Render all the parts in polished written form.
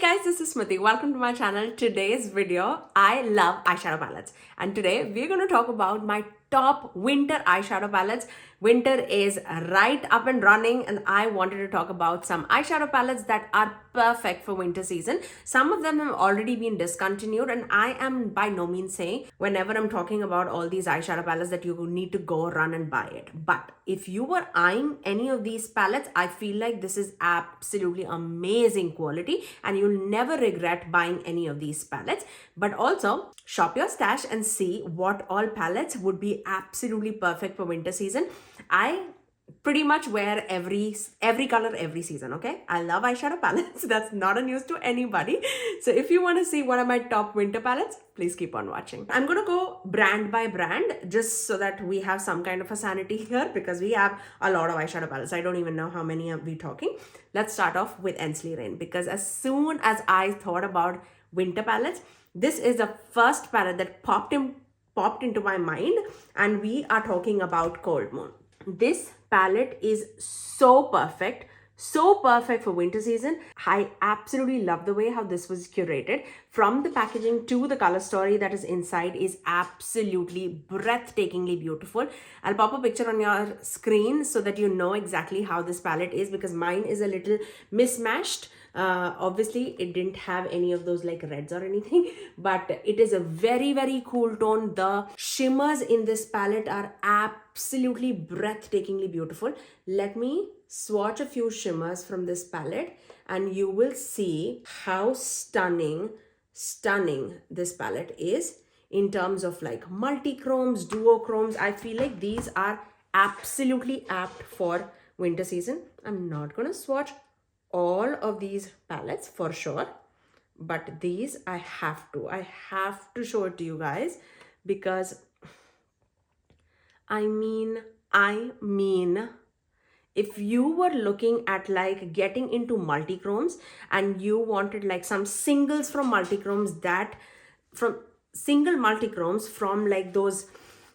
Guys, this is Smithy. Welcome to my channel. Today's video, I love eyeshadow palettes, and today we're going to talk about my top winter eyeshadow palettes. Winter is right up and running, and I wanted to talk about some eyeshadow palettes that are perfect for winter season. Some of them have already been discontinued, and I am by no means saying whenever I'm talking about all these eyeshadow palettes that you need to go run and buy it. But if you were eyeing any of these palettes, I feel like this is absolutely amazing quality and you'll never regret buying any of these palettes. But also shop your stash and see what all palettes would be absolutely perfect for winter season. I pretty much wear every color every season. Okay, I love eyeshadow palettes. That's not a news to anybody. So if you want to see what are my top winter palettes, please keep on watching. I'm gonna go brand by brand just so that we have some kind of a sanity here, because we have a lot of eyeshadow palettes. I don't even know how many are we talking. Let's start off with Ensley, because as soon as I thought about winter palettes, this is the first palette that popped into my mind, and we are talking about Cold Moon. This palette is so perfect for winter season. I absolutely love the way how this was curated. From the packaging to the color story that is inside is absolutely breathtakingly beautiful. I'll pop a picture on your screen so that you know exactly how this palette is, because mine is a little mismatched. Obviously it didn't have any of those like reds or anything, but it is a very cool tone. The shimmers in this palette are absolutely breathtakingly beautiful. Let me swatch a few shimmers from this palette and you will see how stunning this palette is in terms of like multi-chromes, duochromes. I feel like these are absolutely apt for winter season. I'm not gonna swatch all of these palettes for sure, but these I have to show it to you guys, because I mean if you were looking at like getting into multi-chromes and you wanted like some singles from multi-chromes, from like those,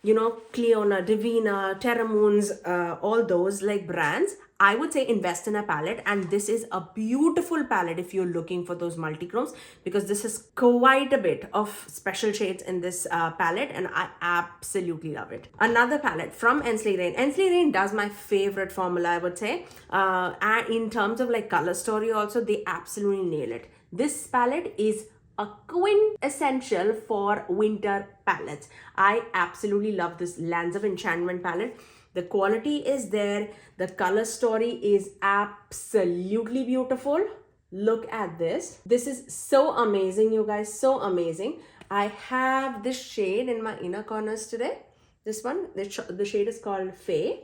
you know, Cleona, Divina, Terra Moons, all those like brands, I would say invest in a palette. And this is a beautiful palette if you're looking for those multi-chromes, because this is quite a bit of special shades in this palette, and I absolutely love it. Another palette from Ensley. Ensley does my favorite formula, I would say. And in terms of like color story also, they absolutely nail it. This palette is a quintessential for winter palettes. I absolutely love this Lands of Enchantment palette. The quality is there. The color story is absolutely beautiful. Look at this. This is so amazing, you guys, so amazing. I have this shade in my inner corners today. This one, the shade is called Fae.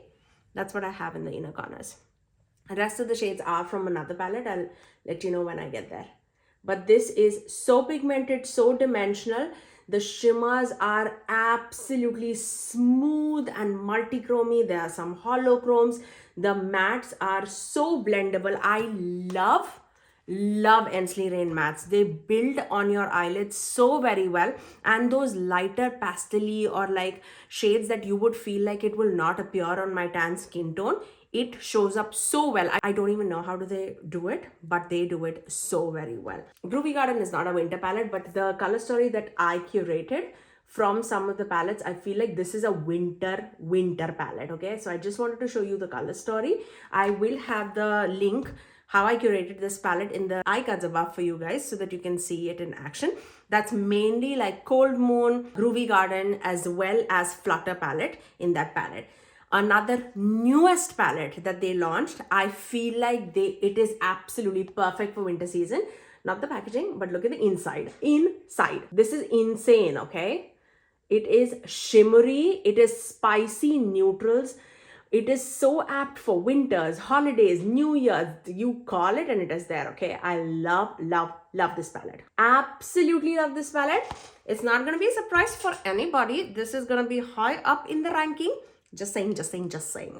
That's what I have in the inner corners. The rest of the shades are from another palette. I'll let you know when I get there. But this is so pigmented, so dimensional. The shimmers are absolutely smooth and multi-chromy. There are some holochromes. The mattes are so blendable. I love Ensley mattes. They build on your eyelids so very well, and those lighter pastel-y or like shades that you would feel like it will not appear on my tan skin tone, it shows up so well. I don't even know how do they do it, but they do it so very well. Groovy Garden is not a winter palette, but the color story that I curated from some of the palettes, I feel like this is a winter palette. Okay, so I just wanted to show you the color story. I will have the link how I curated this palette in the icons above for you guys so that you can see it in action. That's mainly like Cold Moon, Groovy Garden, as well as Flutter palette in that palette. Another newest palette that they launched, I feel like it is absolutely perfect for winter season. Not the packaging, but look at the inside. This is insane, okay? It is shimmery, it is spicy neutrals. It is so apt for winters, holidays, New Year's. You call it and it is there, okay? I love this palette. Absolutely love this palette. It's not going to be a surprise for anybody. This is going to be high up in the ranking. Just saying,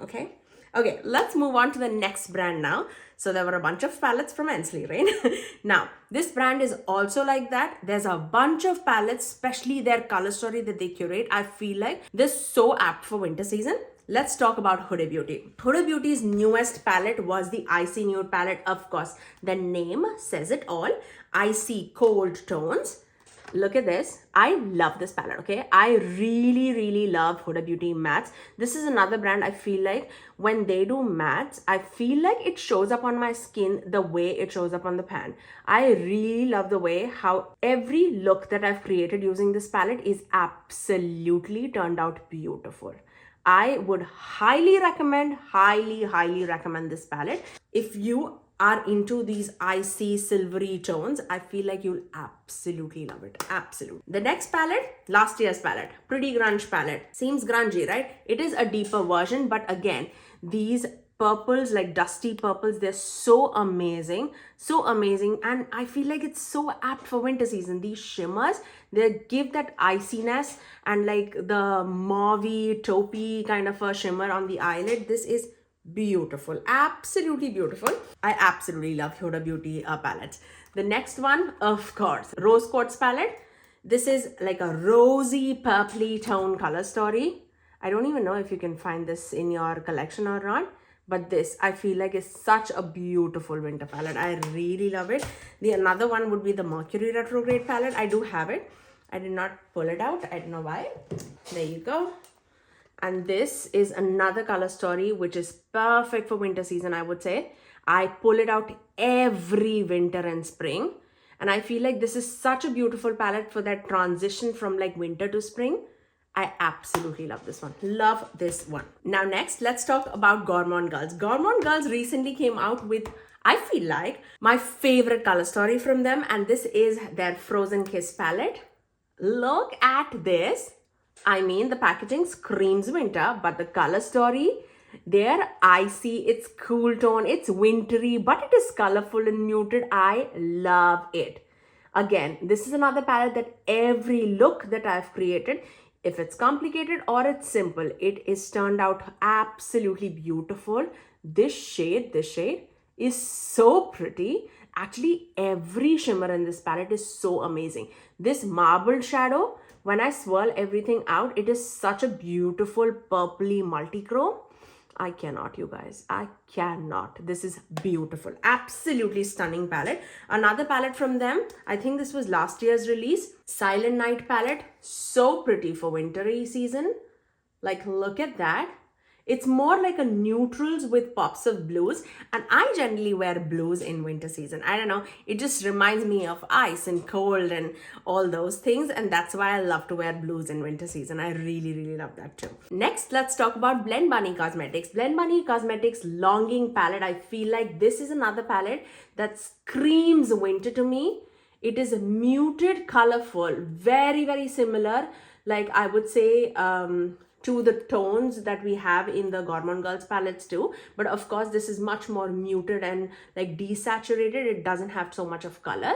okay? Okay, let's move on to the next brand now. So there were a bunch of palettes from Ensley, right? Now, this brand is also like that. There's a bunch of palettes, especially their color story that they curate. I feel like this is so apt for winter season. let's talk About Huda Beauty. Huda Beauty's newest palette was the Icy Nude palette. Of course, the name says it all. Icy cold tones. Look at this. I love this palette, okay? I really love Huda Beauty mattes. This is another brand I feel like when they do mattes, I feel like it shows up on my skin the way it shows up on the pan. I really love the way how every look that I've created using this palette is absolutely turned out beautiful. I would highly recommend this palette. If you are into these icy silvery tones, I feel like you'll absolutely love it. Absolutely. The next palette, last year's palette, Pretty Grunge palette. Seems grungy, right? It is a deeper version, but again, these purples, like dusty purples, they're so amazing, and I feel like it's so apt for winter season. These shimmers, they give that iciness and like the mauvey taupey kind of a shimmer on the eyelid. This is beautiful, absolutely beautiful. I absolutely love Huda Beauty palettes. The next one, of course, Rose Quartz palette. This is like a rosy purpley tone color story. I don't even know if you can find this in your collection or not, but this I feel like is such a beautiful winter palette. I really love it. The another one would be the Mercury Retrograde palette. I do have it. I did not pull it out. I don't know why. There you go. And this is another color story which is perfect for winter season, I would say. I pull it out every winter and spring. And I feel like this is such a beautiful palette for that transition from like winter to spring. I absolutely love this one. Love this one. Now next, let's talk about Gourmande Girls. Gourmande Girls recently came out with, I feel like, my favorite color story from them. And this is their Frozen Kiss palette. Look at this. I mean, the packaging screams winter, but the color story, they're icy, it's cool tone, it's wintry, but it is colorful and muted. I love it. Again, this is another palette that every look that I've created, if it's complicated or it's simple, it is turned out absolutely beautiful. This shade is so pretty. Actually, every shimmer in this palette is so amazing. This marbled shadow, when I swirl everything out, it is such a beautiful purpley multi-chrome. I cannot, you guys. I cannot. This is beautiful. Absolutely stunning palette. Another palette from them, I think this was last year's release. Silent Night palette. So pretty for wintry season. Like, look at that. It's more like a neutrals with pops of blues, and I generally wear blues in winter season. I don't know, it just reminds me of ice and cold and all those things, and that's why I love to wear blues in winter season. I really love that too. Next, let's talk about Blend Bunny Cosmetics. Blend Bunny Cosmetics Longing palette. I feel like this is another palette that screams winter to me. It is muted, colorful, very similar, like I would say to the tones that we have in the Gourmande Girls palettes too. But of course, this is much more muted and like desaturated. It doesn't have so much of color.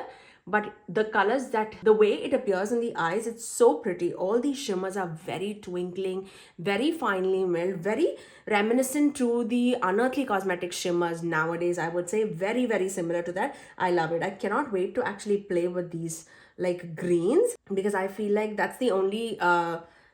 But the colors, the way it appears in the eyes, it's so pretty. All these shimmers are very twinkling, very finely milled, very reminiscent to the Unearthly Cosmetics shimmers nowadays, I would say. Very similar to that. I love it. I cannot wait to actually play with these like greens, because I feel like that's the only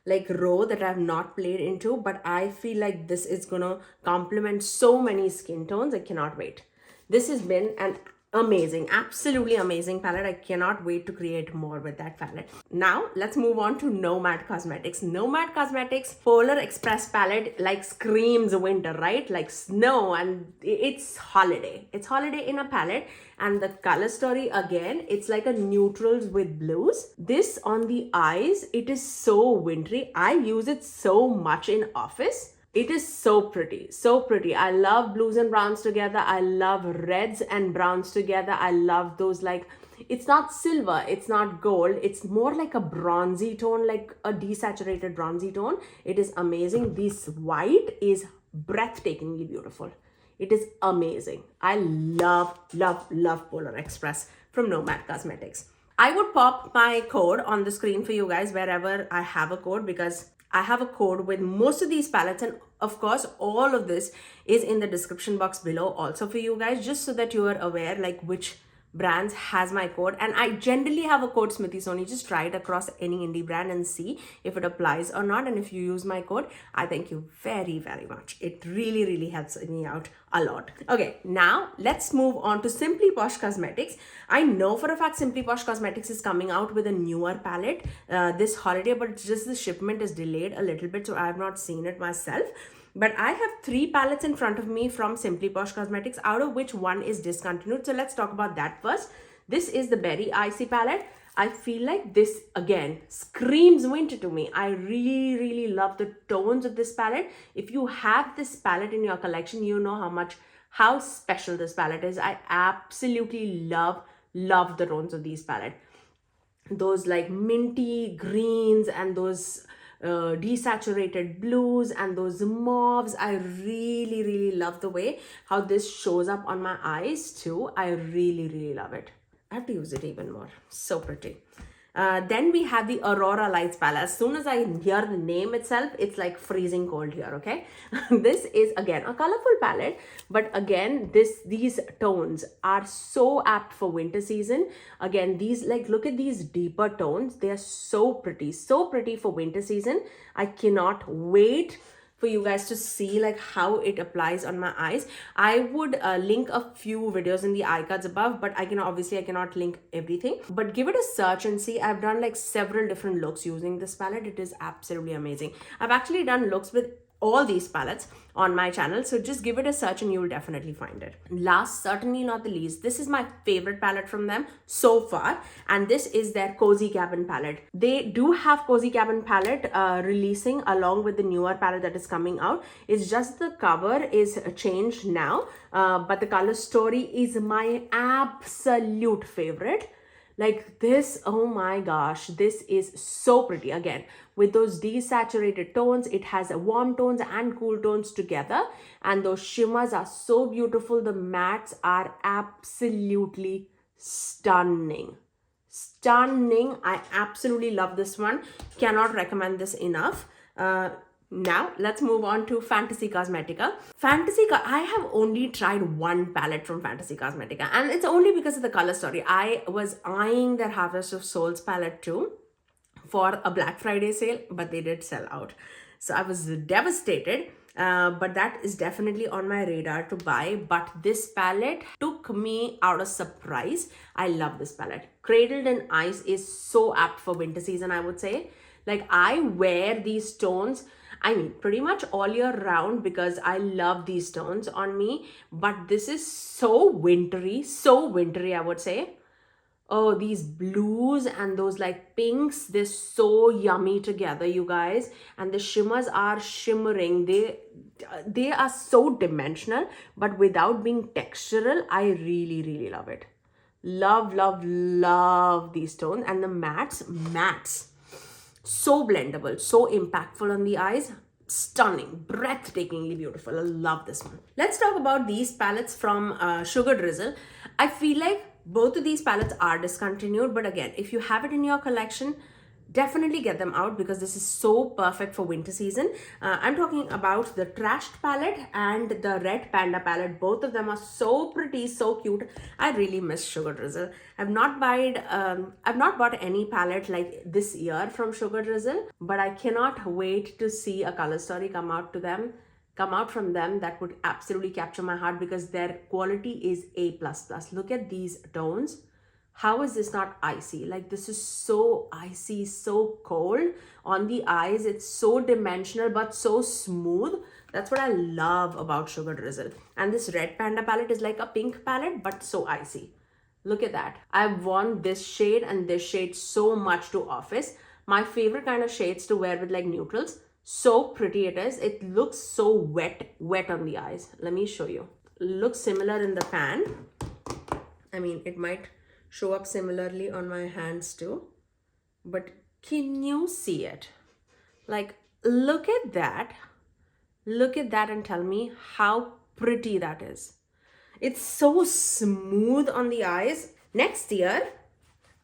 like row that I've not played into, but I feel like this is gonna complement so many skin tones. I cannot wait. This has been an amazing, absolutely amazing palette. I cannot wait to create more with that palette. Now let's move on to Nomad Cosmetics. Nomad Cosmetics Polar Express palette like screams winter, right? Like snow, and it's holiday. It's holiday in a palette. And the color story, again, it's like a neutrals with blues. This on the eyes, it is so wintry. I use it so much in office. It is so pretty, so pretty. I love blues and browns together. I love reds and browns together. I love those, like, it's not silver, it's not gold. It's more like a bronzy tone, like a desaturated bronzy tone. It is amazing. This white is breathtakingly beautiful. It is amazing. I love Polar Express from Nomad Cosmetics. I would pop my code on the screen for you guys wherever I have a code, because I have a code with most of these palettes, and of course all of this is in the description box below also for you guys, just so that you are aware like which brands has my code, and I generally have a code Smithy Sony. Just try it across any indie brand and see if it applies or not. And if you use my code, I thank you very, very much. It really, really helps me out a lot. Okay, now let's move on to Simply Posh Cosmetics. I know for a fact Simply Posh Cosmetics is coming out with a newer palette this holiday, but just the shipment is delayed a little bit, so I have not seen it myself. But I have 3 palettes in front of me from Simply Posh Cosmetics, out of which one is discontinued. So let's talk about that first. This is the Berry Icy palette. I feel like this again screams winter to me. I really, really love the tones of this palette. If you have this palette in your collection, you know how special this palette is. I absolutely love the tones of these palette. Those like minty greens and those desaturated blues and those mauves. I really, really love the way how this shows up on my eyes too. I really, really love it. I have to use it even more. So pretty. Then we have the Aurora Lights palette. As soon as I hear the name itself, it's like freezing cold here, okay? This is again a colorful palette, but again, these tones are so apt for winter season. Again, these, like, look at these deeper tones. They are so pretty for winter season. I cannot wait for you guys to see like how it applies on my eyes. I would link a few videos in the eye cards above, but I cannot link everything. But give it a search and see. I've done like several different looks using this palette. It is absolutely amazing. I've actually done looks with all these palettes on my channel, so just give it a search and you'll definitely find it. Last, certainly not the least, this is my favorite palette from them so far, and this is their Cozy Cabin palette. They do have Cozy Cabin palette releasing along with the newer palette that is coming out. It's just the cover is changed now, but the color story is my absolute favorite. Like this, oh my gosh, this is so pretty. Again, with those desaturated tones, it has warm tones and cool tones together, and those shimmers are so beautiful. The mattes are absolutely stunning. I absolutely love this one. Cannot recommend this enough. Now, let's move on to Fantasy Cosmetica. I have only tried one palette from Fantasy Cosmetica, and it's only because of the color story. I was eyeing their Harvest of Souls palette too for a Black Friday sale, but they did sell out. So I was devastated, but that is definitely on my radar to buy. But this palette took me out of surprise. I love this palette. Cradled in Ice is so apt for winter season, I would say. Like, I wear these tones, I mean, pretty much all year round because I love these tones on me. But this is so wintry, I would say. Oh, these blues and those like pinks, they're so yummy together, you guys. And the shimmers are shimmering. They are so dimensional, but without being textural. I really, really love it. Love these tones. And the mattes. So blendable, so impactful on the eyes. Stunning, breathtakingly beautiful. I love this one. Let's talk about these palettes from Sugar Drizzle. I feel like both of these palettes are discontinued, but again, if you have it in your collection, definitely get them out because this is so perfect for winter season. I'm talking about the Trashed palette and the Red Panda palette. Both of them are so pretty, so cute. I really miss Sugar Drizzle. I've not bought any palette like this year from Sugar Drizzle, but I cannot wait to see a color story come out from them that would absolutely capture my heart because their quality is A++. Look at these tones. How is this not icy? Like, this is so icy, so cold on the eyes. It's so dimensional but so smooth. That's what I love about Sugar Drizzle. And this Red Panda palette is like a pink palette but so icy. Look at that. I've worn this shade and this shade so much to office. My favorite kind of shades to wear with like neutrals. So pretty it is. It looks so wet on the eyes. Let me show you. Looks similar in the pan. I mean, it might show up similarly on my hands too, but can you see it? Like, look at that and tell me how pretty that is. It's so smooth on the eyes. Next year,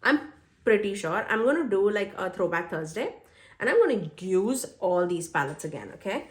I'm pretty sure I'm going to do like a Throwback Thursday and I'm going to use all these palettes again, okay?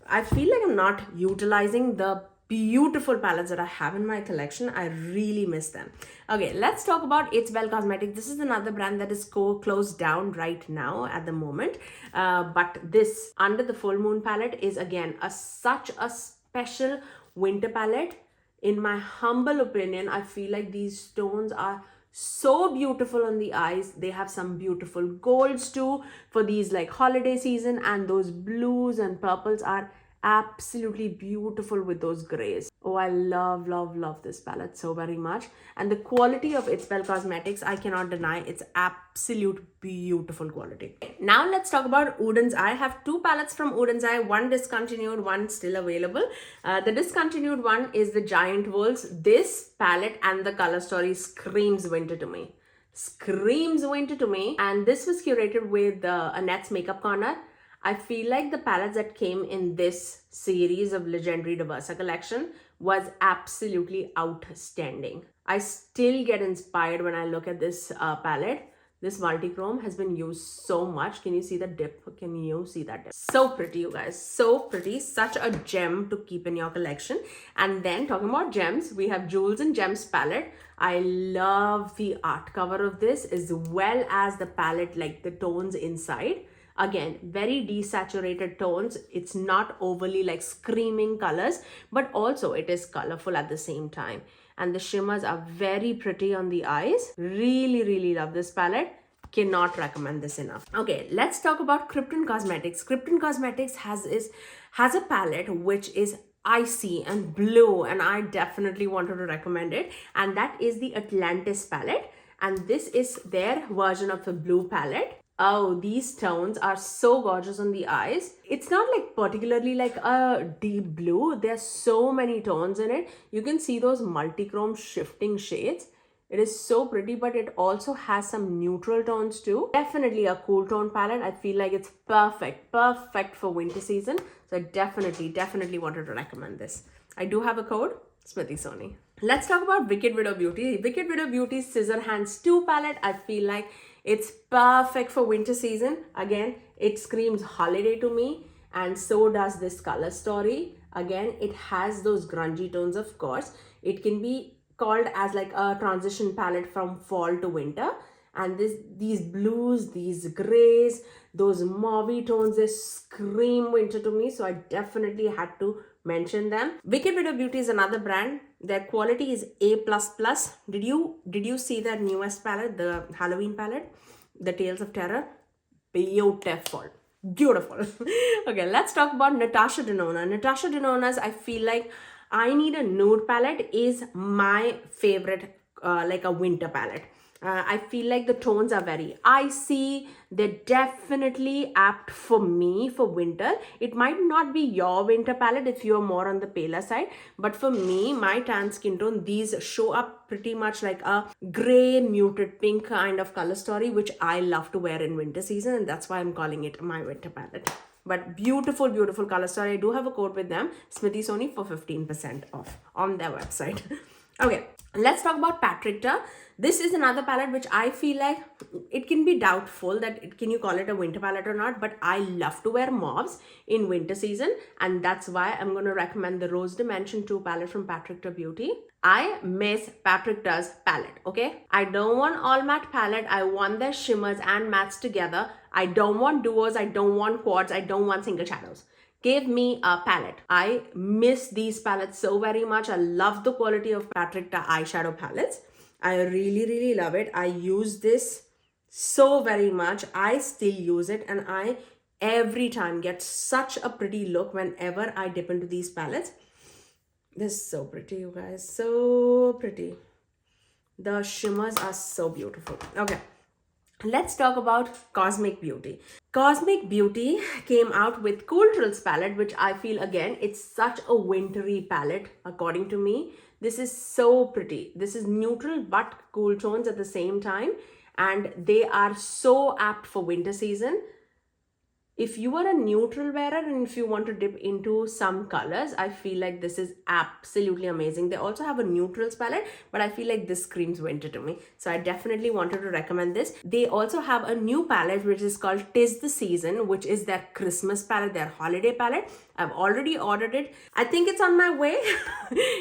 I feel like I'm not utilizing the beautiful palettes that I have in my collection. I really miss them. Okay, let's talk about It's Well Cosmetics. This is another brand that is closed down right now at the moment. But this Under the Full Moon palette is again such a special winter palette. In my humble opinion, I feel like these tones are so beautiful on the eyes. They have some beautiful golds too for these like holiday season, and those blues and purples are absolutely beautiful with those grays. Oh, I love this palette so very much. And the quality of It's Well Cosmetics, I cannot deny, it's absolute beautiful quality. Now let's talk about Odens. I have two palettes from Odens. One discontinued, one still available. The discontinued one is the Giant Wolves. This palette and the color story screams winter to me. Screams winter to me. And this was curated with Annette's Makeup Corner. I feel like the palettes that came in this series of Legendary Diversa collection was absolutely outstanding. I still get inspired when I look at this palette. This multi-chrome has been used so much. Can you see the dip? Can you see that dip? So pretty, you guys. So pretty. Such a gem to keep in your collection. And then talking about gems, we have Jewels and Gems palette. I love the art cover of this as well as the palette, like the tones inside. Again, very desaturated tones. It's not overly like screaming colors, but also it is colorful at the same time. And the shimmers are very pretty on the eyes. Really love this palette. Cannot recommend this enough. Okay, let's talk about Kryptein Cosmetics. Kryptein Cosmetics has a palette which is icy and blue, and I definitely wanted to recommend it. And that is the Atlantis palette. And this is their version of the blue palette. Oh, these tones are so gorgeous on the eyes. It's not like particularly like a deep blue. There's so many tones in it. You can see those multi-chrome shifting shades. It is so pretty, but it also has some neutral tones too. Definitely a cool tone palette. I feel like it's perfect for winter season. So I definitely wanted to recommend this. I do have a code, Smithy Sony. Let's talk about Wicked Widow Beauty. Wicked Widow Beauty's Scissor Hands 2 palette. I feel like it's perfect for winter season. Again, it screams holiday to me, and so does this color story. Again, it has those grungy tones, of course. It can be called as like a transition palette from fall to winter. And these blues, these grays, those mauvey tones, they scream winter to me. So I definitely had to mention them. Wicked Widow Beauty is another brand. Their quality is A++. Did you see their newest palette, the Halloween palette, the Tales of Terror? Beautiful. Okay, let's talk about Natasha Denona. Natasha Denona's, I feel like I Need a Nude palette is my favorite, like a winter palette. I feel like the tones are very icy. They're definitely apt for me for winter. It might not be your winter palette if you're more on the paler side, but for me, my tan skin tone, these show up pretty much like a gray muted pink kind of color story, which I love to wear in winter season, and that's why I'm calling it my winter palette. But beautiful color story. I do have a code with them, Smithy Sony, for 15% off on their website. Okay, let's talk about Patrickta. This is another palette which I feel like it can be doubtful that can you call it a winter palette or not, but I love to wear mauves in winter season, and that's why I'm going to recommend the Rose Dimension 2 palette from Patrickta Beauty. I miss Patrickta's palette, okay? I don't want all matte palette. I want their shimmers and mattes together. I don't want duos. I don't want quads. I don't want single shadows. Give me a palette. I miss these palettes so very much. I love the quality of Patrickta eyeshadow palettes. I really love it. I use this so very much. I still use it, and I every time get such a pretty look whenever I dip into these palettes. This is so pretty, you guys. So pretty. The shimmers are so beautiful. Okay. Let's talk about Cosmic Beauty. Cosmic Beauty came out with Cool Trills palette, which I feel, again, it's such a wintry palette, according to me. This is so pretty. This is neutral but cool tones at the same time, and they are so apt for winter season. If you are a neutral wearer and if you want to dip into some colors, I feel like this is absolutely amazing. They also have a neutrals palette, but I feel like this screams winter to me. So I definitely wanted to recommend this. They also have a new palette which is called 'Tis the Season, which is their Christmas palette, their holiday palette. I've already ordered it. I think it's on my way.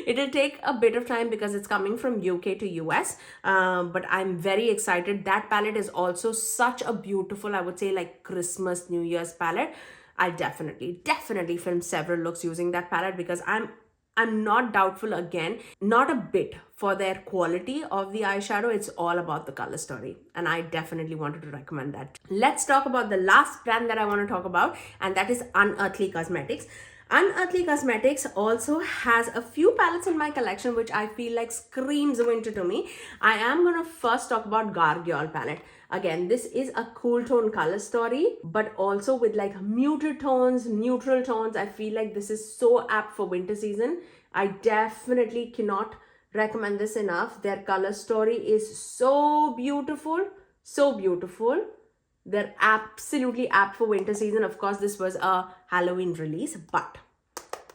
It'll take a bit of time because it's coming from UK to US. But I'm very excited. That palette is also such a beautiful, I would say, like Christmas, New Year's palette. I definitely filmed several looks using that palette because I'm not doubtful again, not a bit, for their quality of the eyeshadow. It's all about the color story, and I definitely wanted to recommend that. Let's talk about the last brand that I want to talk about, and that is Unearthly Cosmetics. Unearthly Cosmetics also has a few palettes in my collection which I feel like screams winter to me. I am gonna first talk about Gargoyle palette. Again, this is a cool tone color story, but also with like muted tones, neutral tones. I feel like this is so apt for winter season. I definitely cannot recommend this enough. Their color story is so beautiful, so beautiful. They're absolutely apt for winter season. Of course, this was a Halloween release, but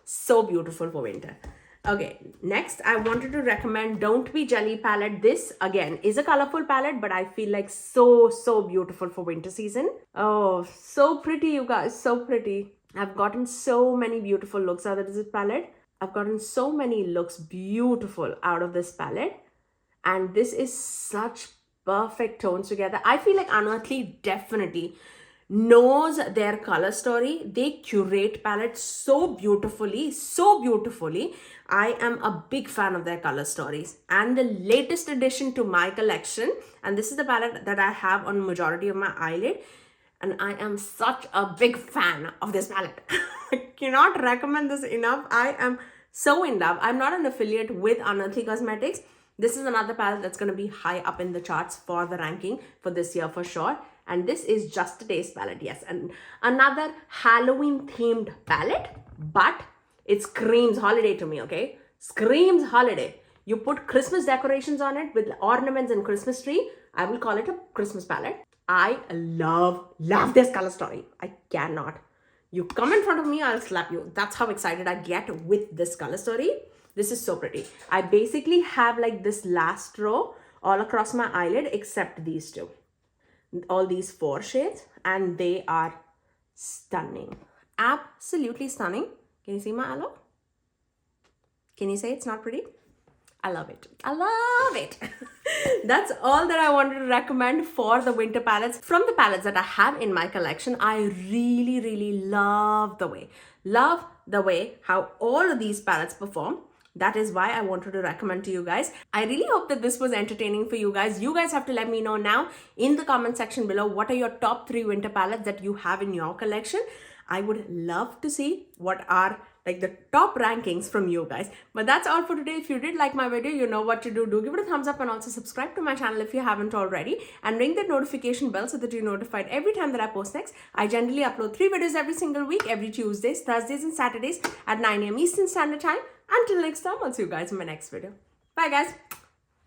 so beautiful for winter. Okay, next I wanted to recommend Don't Be Jelly palette. This again is a colorful palette, but I feel like so beautiful for winter season. Oh, so pretty, you guys, so pretty. I've gotten so many beautiful looks out of this palette. I've gotten so many looks beautiful out of this palette, and this is such perfect tones together. I feel like Unearthly definitely knows their color story. They curate palettes so beautifully, so beautifully. I am a big fan of their color stories. And the latest addition to my collection, and this is the palette that I have on majority of my eyelid, and I am such a big fan of this palette. I cannot recommend this enough. I am so in love. I'm not an affiliate with Unearthly Cosmetics. This is another palette that's going to be high up in the charts for the ranking for this year for sure. And this is Just a Taste palette, yes. And another Halloween themed palette, but it screams holiday to me, okay? Screams holiday. You put Christmas decorations on it with ornaments and Christmas tree. I will call it a Christmas palette. I love this color story. I cannot. You come in front of me, I'll slap you. That's how excited I get with this color story. This is so pretty. I basically have like this last row all across my eyelid except these two. All these 4 shades, and they are stunning. Absolutely stunning. Can you see my aloe? Can you say it's not pretty? I love it. I love it. That's all that I wanted to recommend for the winter palettes. From the palettes that I have in my collection, I really love the way how all of these palettes perform. That is why I wanted to recommend to you guys. I really hope that this was entertaining for you guys. You guys have to let me know now in the comment section below what are your top 3 winter palettes that you have in your collection. I would love to see what are like the top rankings from you guys. But that's all for today. If you did like my video, you know what to do. Do give it a thumbs up and also subscribe to my channel if you haven't already. And ring that notification bell so that you're notified every time that I post next. I generally upload 3 videos every single week, every Tuesdays, Thursdays and Saturdays at 9 AM Eastern Standard Time. Until next time, I'll see you guys in my next video. Bye guys.